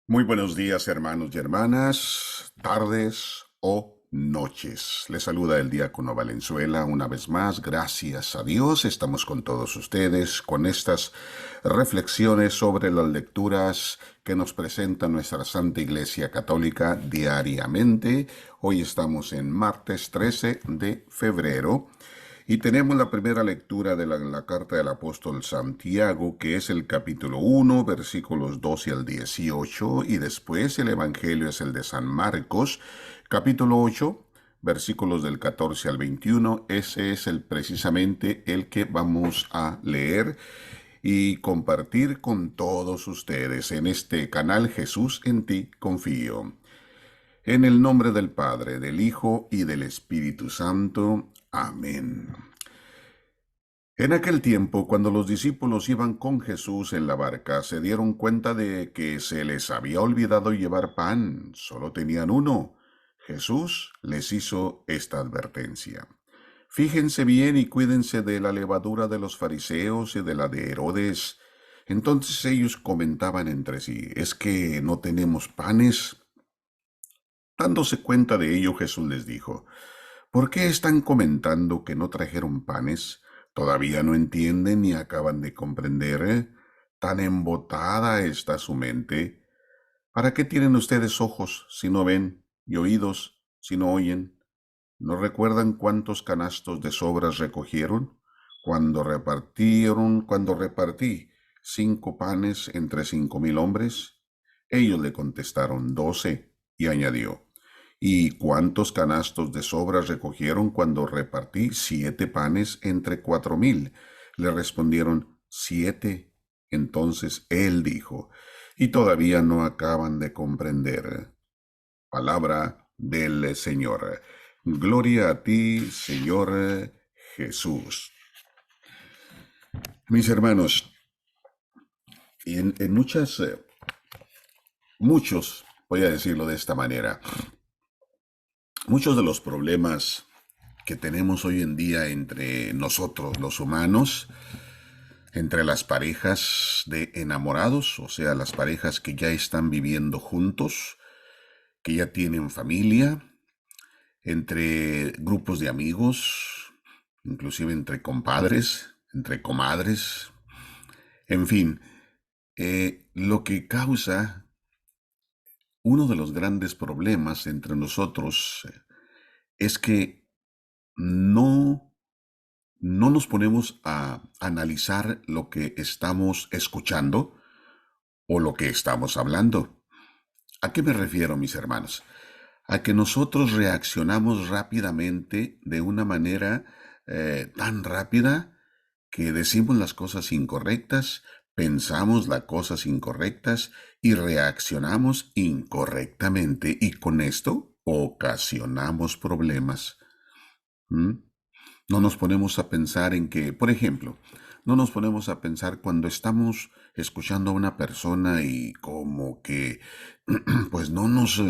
Muy buenos días, hermanos y hermanas, tardes o noches. Les saluda el diácono Valenzuela una vez más. Gracias a Dios estamos con todos ustedes con estas reflexiones sobre las lecturas que nos presenta nuestra Santa Iglesia Católica diariamente. Hoy estamos en martes 13 de febrero. Y tenemos la primera lectura de la carta del apóstol Santiago, que es el capítulo 1, versículos 12 al 18, y después el Evangelio es el de San Marcos, capítulo 8, versículos del 14 al 21. Ese es precisamente el que vamos a leer y compartir con todos ustedes en este canal Jesús en ti confío. En el nombre del Padre, del Hijo y del Espíritu Santo. Amén. En aquel tiempo, cuando los discípulos iban con Jesús en la barca, se dieron cuenta de que se les había olvidado llevar pan, solo tenían uno. Jesús les hizo esta advertencia. Fíjense bien y cuídense de la levadura de los fariseos y de la de Herodes. Entonces ellos comentaban entre sí, ¿es que no tenemos panes? Dándose cuenta de ello, Jesús les dijo, ¿por qué están comentando que no trajeron panes? ¿Todavía no entienden ni acaban de comprender? ¿Tan embotada está su mente? ¿Para qué tienen ustedes ojos si no ven y oídos si no oyen? ¿No recuerdan cuántos canastos de sobras recogieron? Cuando repartí 5 panes entre 5.000 hombres. Ellos le contestaron 12, y añadió, ¿y cuántos canastos de sobras recogieron cuando repartí 7 panes entre 4.000? Le respondieron 7. Entonces él dijo, y todavía no acaban de comprender. Palabra del Señor. Gloria a ti, Señor Jesús. Mis hermanos, y en muchos, voy a decirlo de esta manera, muchos de los problemas que tenemos hoy en día entre nosotros, los humanos, entre las parejas de enamorados, o sea, las parejas que ya están viviendo juntos, que ya tienen familia, entre grupos de amigos, inclusive entre compadres, entre comadres, en fin, lo que causa uno de los grandes problemas entre nosotros es que no, no nos ponemos a analizar lo que estamos escuchando o lo que estamos hablando. ¿A qué me refiero, mis hermanos? A que nosotros reaccionamos rápidamente de una manera tan rápida que decimos las cosas incorrectas, pensamos las cosas incorrectas y reaccionamos incorrectamente y con esto ocasionamos problemas. ¿Mm? No nos ponemos a pensar en que, por ejemplo, no nos ponemos a pensar cuando estamos escuchando a una persona y como que pues no nos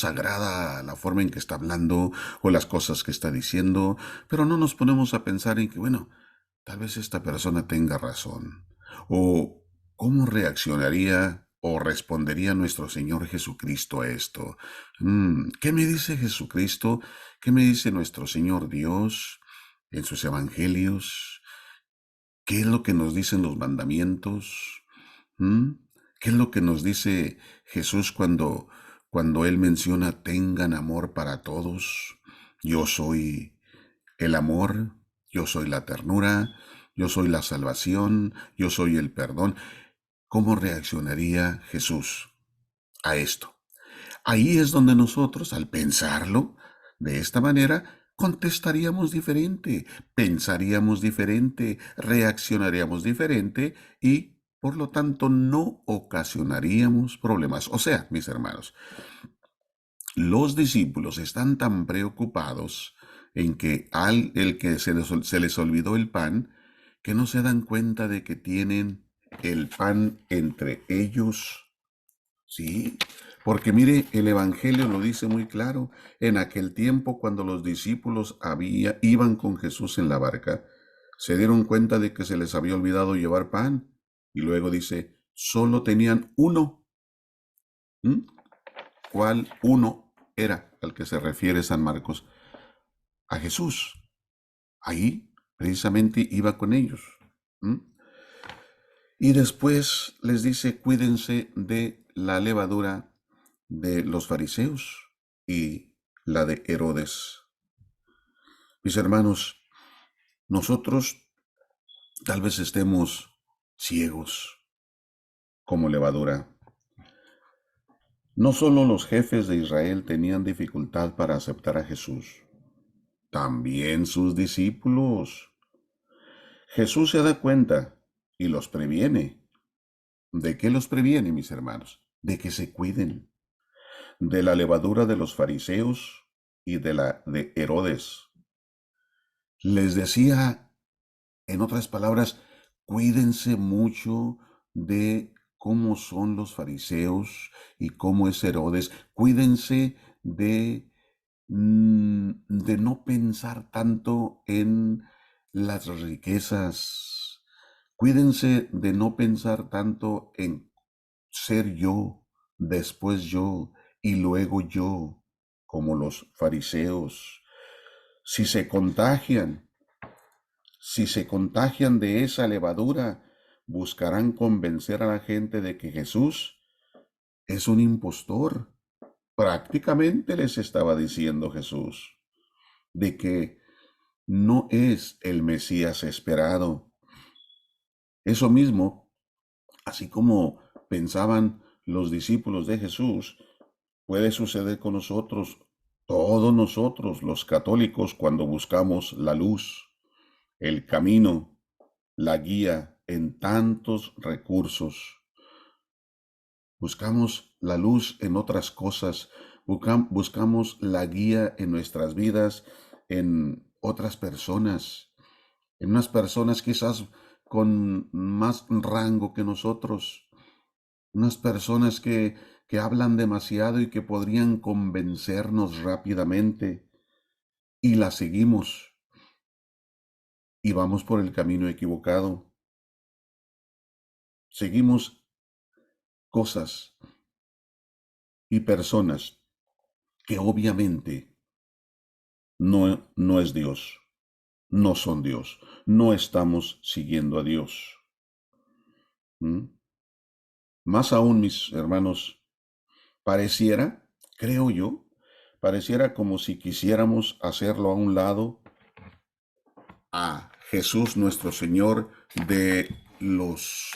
agrada la forma en que está hablando o las cosas que está diciendo, pero no nos ponemos a pensar en que, bueno, tal vez esta persona tenga razón. O cómo reaccionaría o respondería nuestro Señor Jesucristo a esto. ¿Qué me dice Jesucristo? ¿Qué me dice nuestro Señor Dios en sus evangelios? ¿Qué es lo que nos dicen los mandamientos? ¿Mm? ¿Qué es lo que nos dice Jesús cuando Él menciona tengan amor para todos? Yo soy el amor, yo soy la ternura, yo soy la salvación, yo soy el perdón. ¿Cómo reaccionaría Jesús a esto? Ahí es donde nosotros, al pensarlo de esta manera, contestaríamos diferente, pensaríamos diferente, reaccionaríamos diferente y, por lo tanto, no ocasionaríamos problemas. O sea, mis hermanos, los discípulos están tan preocupados en que al el que se les olvidó el pan, que no se dan cuenta de que tienen el pan entre ellos. Sí, porque mire, el Evangelio lo dice muy claro. En aquel tiempo, cuando los discípulos iban con Jesús en la barca, se dieron cuenta de que se les había olvidado llevar pan. Y luego dice, solo tenían uno. ¿Mm? ¿Cuál uno era al que se refiere San Marcos? A Jesús. Ahí precisamente iba con ellos. ¿Mm? Y después les dice, cuídense de la levadura de los fariseos y la de Herodes. Mis hermanos, nosotros tal vez estemos ciegos como levadura. No solo los jefes de Israel tenían dificultad para aceptar a Jesús, también sus discípulos. Jesús se da cuenta y los previene. ¿De qué los previene, mis hermanos? De que se cuiden de la levadura de los fariseos y de la de Herodes. Les decía, en otras palabras, cuídense mucho de cómo son los fariseos y cómo es Herodes. Cuídense de no pensar tanto en las riquezas. Cuídense de no pensar tanto en ser yo, después yo y luego yo, como los fariseos. Si se contagian, si se contagian de esa levadura, buscarán convencer a la gente de que Jesús es un impostor. Prácticamente les estaba diciendo Jesús de que no es el Mesías esperado. Eso mismo, así como pensaban los discípulos de Jesús, puede suceder con nosotros, todos nosotros los católicos, cuando buscamos la luz, el camino, la guía en tantos recursos. Buscamos la luz en otras cosas, buscamos la guía en nuestras vidas, en otras personas, en unas personas quizás con más rango que nosotros, unas personas que hablan demasiado y que podrían convencernos rápidamente, y las seguimos y vamos por el camino equivocado. Seguimos cosas y personas que obviamente no es Dios, no son Dios, no estamos siguiendo a Dios. ¿Mm? Más aún, mis hermanos, pareciera, creo yo, pareciera como si quisiéramos hacerlo a un lado a Jesús nuestro Señor de los,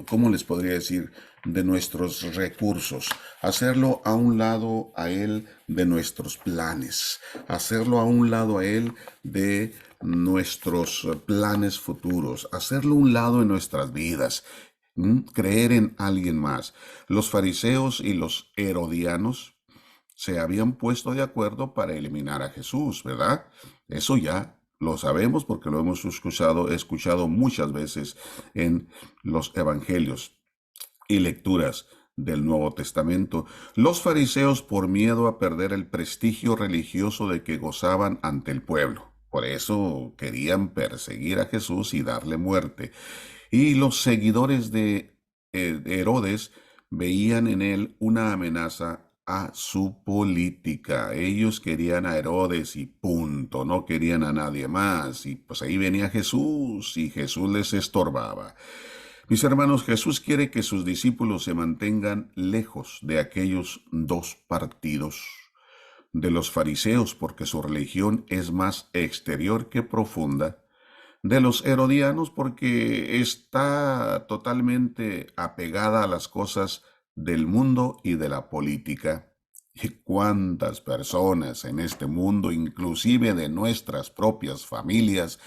¿cómo les podría decir? De nuestros recursos, hacerlo a un lado a Él de nuestros planes, hacerlo a un lado a Él de nuestros planes futuros, hacerlo a un lado en nuestras vidas, creer en alguien más. Los fariseos y los herodianos se habían puesto de acuerdo para eliminar a Jesús, ¿verdad? Eso ya lo sabemos porque lo hemos escuchado muchas veces en los evangelios y lecturas del Nuevo Testamento. Los fariseos, por miedo a perder el prestigio religioso de que gozaban ante el pueblo, por eso querían perseguir a Jesús y darle muerte. Y los seguidores de Herodes veían en él una amenaza a su política. Ellos querían a Herodes y punto, no querían a nadie más. Y pues ahí venía Jesús y Jesús les estorbaba. Mis hermanos, Jesús quiere que sus discípulos se mantengan lejos de aquellos dos partidos, de los fariseos, porque su religión es más exterior que profunda, de los herodianos porque está totalmente apegada a las cosas del mundo y de la política. ¿Y cuántas personas en este mundo, inclusive de nuestras propias familias,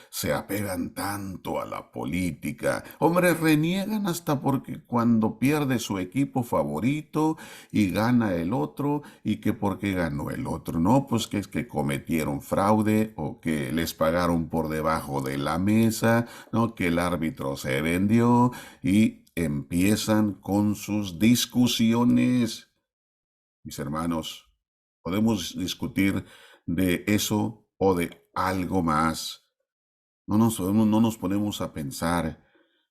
se apegan tanto a la política? Hombre, reniegan hasta porque cuando pierde su equipo favorito y gana el otro, y que porque ganó el otro, no, pues que es que cometieron fraude o que les pagaron por debajo de la mesa, no, que el árbitro se vendió, y empiezan con sus discusiones. Mis hermanos, podemos discutir de eso o de algo más. No nos ponemos a pensar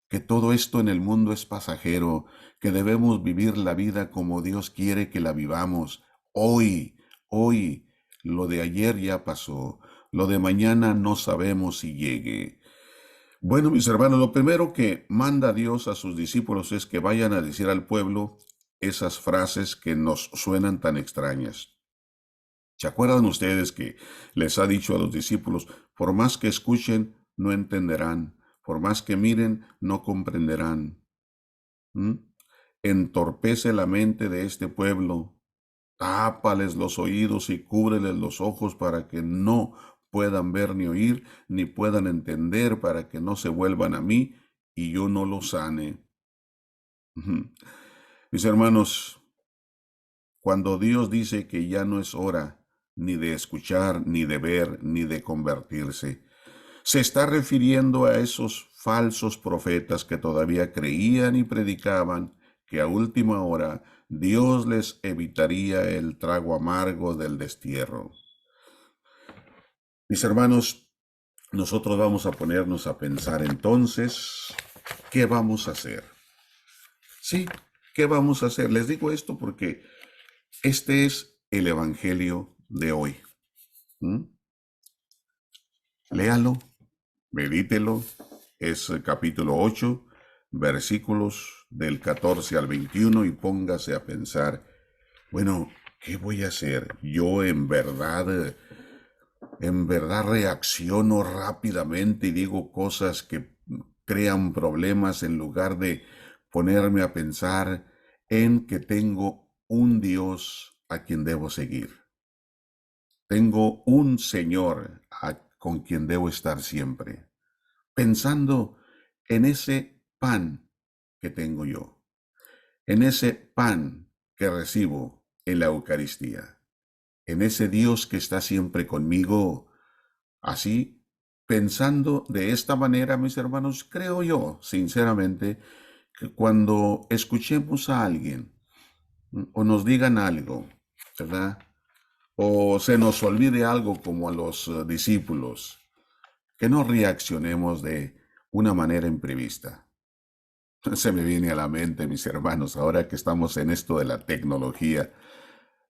que todo esto en el mundo es pasajero, que debemos vivir la vida como Dios quiere que la vivamos. Hoy, hoy, lo de ayer ya pasó, lo de mañana no sabemos si llegue. Bueno, mis hermanos, lo primero que manda Dios a sus discípulos es que vayan a decir al pueblo esas frases que nos suenan tan extrañas. ¿Se acuerdan ustedes que les ha dicho a los discípulos, por más que escuchen, no entenderán, por más que miren, no comprenderán? ¿Mm? Entorpece la mente de este pueblo, tápales los oídos y cúbreles los ojos para que no puedan ver ni oír, ni puedan entender, para que no se vuelvan a mí y yo no los sane. Ujú. Mis hermanos, cuando Dios dice que ya no es hora ni de escuchar, ni de ver, ni de convertirse, se está refiriendo a esos falsos profetas que todavía creían y predicaban que a última hora Dios les evitaría el trago amargo del destierro. Mis hermanos, nosotros vamos a ponernos a pensar entonces, ¿qué vamos a hacer? Sí, ¿qué vamos a hacer? Les digo esto porque este es el Evangelio de hoy. ¿Mm? Léalo, medítelo. Es el capítulo 8, versículos del 14 al 21 y póngase a pensar, bueno, ¿qué voy a hacer? Yo en verdad reacciono rápidamente y digo cosas que crean problemas en lugar de ponerme a pensar en que tengo un Dios a quien debo seguir. Tengo un Señor con quien debo estar siempre, pensando en ese pan que tengo yo, en ese pan que recibo en la Eucaristía, en ese Dios que está siempre conmigo. Así, pensando de esta manera, mis hermanos, creo yo, sinceramente, que cuando escuchemos a alguien o nos digan algo, ¿verdad? O se nos olvide algo como a los discípulos, que no reaccionemos de una manera imprevista. Se me viene a la mente, mis hermanos, ahora que estamos en esto de la tecnología.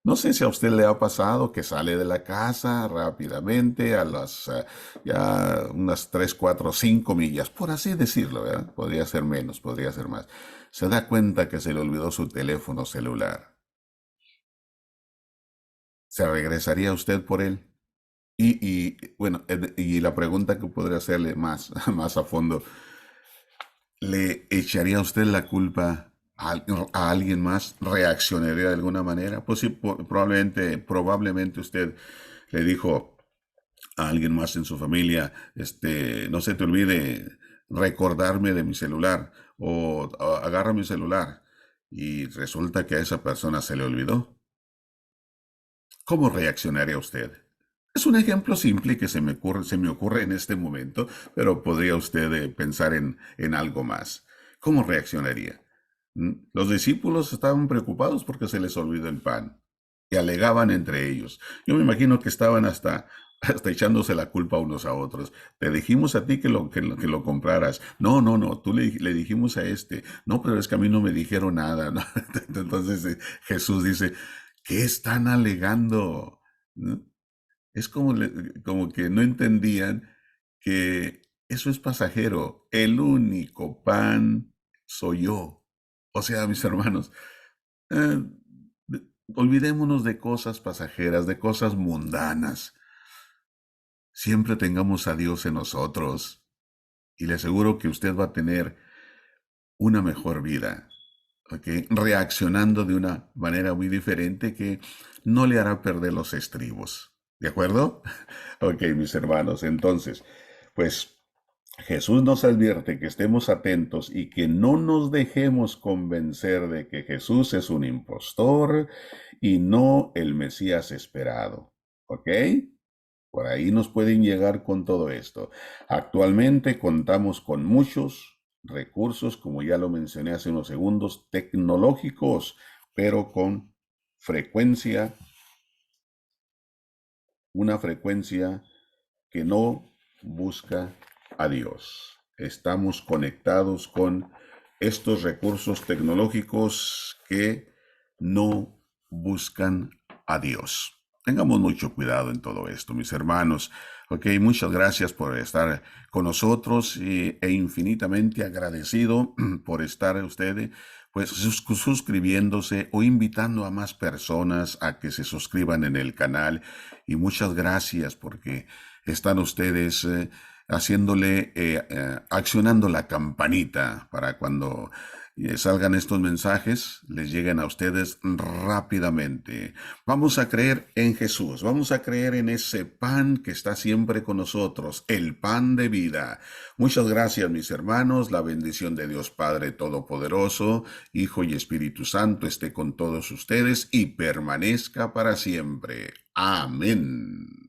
No sé si a usted le ha pasado que sale de la casa rápidamente a las ya unas 3, 4, 5 millas, por así decirlo, ¿verdad? Podría ser menos, podría ser más. Se da cuenta que se le olvidó su teléfono celular. ¿Se regresaría usted por él? Bueno, y la pregunta que podría hacerle más, más a fondo, ¿le echaría usted la culpa a alguien más? ¿Reaccionaría de alguna manera? Pues sí, probablemente usted le dijo a alguien más en su familia, no se te olvide recordarme de mi celular o agarra mi celular y resulta que a esa persona se le olvidó. ¿Cómo reaccionaría usted? Es un ejemplo simple que se me ocurre en este momento, pero podría usted pensar en algo más. ¿Cómo reaccionaría? Los discípulos estaban preocupados porque se les olvidó el pan y alegaban entre ellos. Yo me imagino que estaban hasta echándose la culpa unos a otros. Te dijimos a ti que lo compraras. No, no, no, tú le dijimos a este. No, pero es que a mí no me dijeron nada, ¿no? Entonces Jesús dice, ¿qué están alegando? ¿No? Es como que no entendían que eso es pasajero. El único pan soy yo. O sea, mis hermanos, eh, olvidémonos de cosas pasajeras, de cosas mundanas. Siempre tengamos a Dios en nosotros y le aseguro que usted va a tener una mejor vida, ¿ok? Reaccionando de una manera muy diferente que no le hará perder los estribos. ¿De acuerdo? Ok, mis hermanos, entonces, pues Jesús nos advierte que estemos atentos y que no nos dejemos convencer de que Jesús es un impostor y no el Mesías esperado. ¿Ok? Por ahí nos pueden llegar con todo esto. Actualmente contamos con muchos recursos, como ya lo mencioné hace unos segundos, tecnológicos, pero con frecuencia, una frecuencia que no busca a Dios. estamos conectados con estos recursos tecnológicos que no buscan a Dios. Tengamos mucho cuidado en todo esto, mis hermanos. Ok, muchas gracias por estar con nosotros e infinitamente agradecido por estar ustedes pues suscribiéndose o invitando a más personas a que se suscriban en el canal. Y muchas gracias porque están ustedes accionando la campanita para cuando salgan estos mensajes, les lleguen a ustedes rápidamente. Vamos a creer en Jesús, vamos a creer en ese pan que está siempre con nosotros, el pan de vida. Muchas gracias, mis hermanos. La bendición de Dios Padre Todopoderoso, Hijo y Espíritu Santo esté con todos ustedes y permanezca para siempre. Amén.